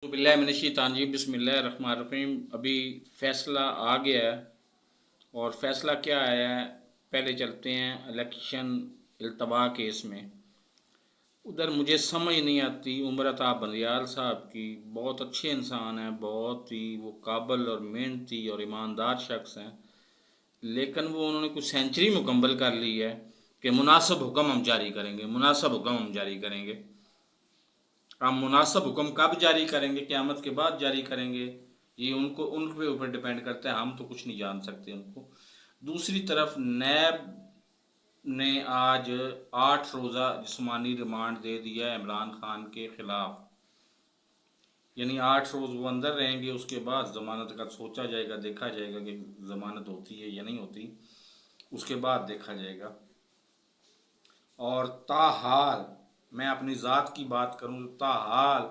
बिल्लाह मिनश्शैतानिर रजीम बिस्मिल्लाहिर रहमानिर रहीम। अभी फ़ैसला आ गया है और फ़ैसला क्या आया है, पहले चलते हैं इलेक्शन इल्तवा केस में। उधर मुझे समझ नहीं आती उमर अता बंदियाल साहब की, बहुत अच्छे इंसान हैं, बहुत ही वो काबिल और मेहनती और ईमानदार शख्स हैं, लेकिन वो उन्होंने कुछ सेंचुरी मुकम्मल कर ली है कि मुनासिब हुक्म हम जारी करेंगे, मुनासिब हुक्म हम जारी करेंगे। हम मुनासिब हुक्म कब जारी करेंगे, क़यामत के बाद जारी करेंगे, ये उनको उनके ऊपर डिपेंड करता है, हम तो कुछ नहीं जान सकते उनको। दूसरी तरफ नैब ने आज 8 रोज़ा जिस्मानी रिमांड दे दिया है इमरान खान के ख़िलाफ़, यानी 8 रोज़ वो अंदर रहेंगे, उसके बाद ज़मानत का सोचा जाएगा, देखा जाएगा कि ज़मानत होती है या नहीं होती, उसके बाद देखा जाएगा। और ताहाल मैं अपनी ज़ात की बात करूँ तो ताहाल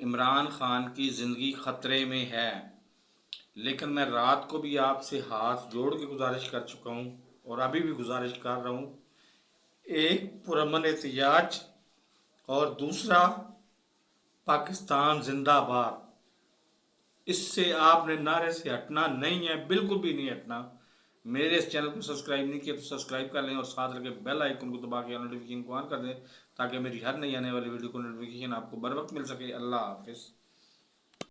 इमरान खान की ज़िंदगी ख़तरे में है, लेकिन मैं रात को भी आपसे हाथ जोड़ के गुजारिश कर चुका हूँ और अभी भी गुजारिश कर रहा हूँ, एक पुरअमन एहतिजाज और दूसरा पाकिस्तान जिंदाबाद। इससे आपने नारे से हटना नहीं है, बिल्कुल भी नहीं हटना। मेरे इस चैनल को सब्सक्राइब नहीं किया तो सब्सक्राइब कर लें और साथ लगे बेल आइकन को दबा के नोटिफिकेशन को ऑन कर दें ताकि मेरी हर नई आने वाली वीडियो को नोटिफिकेशन आपको बर वक्त मिल सके। अल्लाह हाफिज़।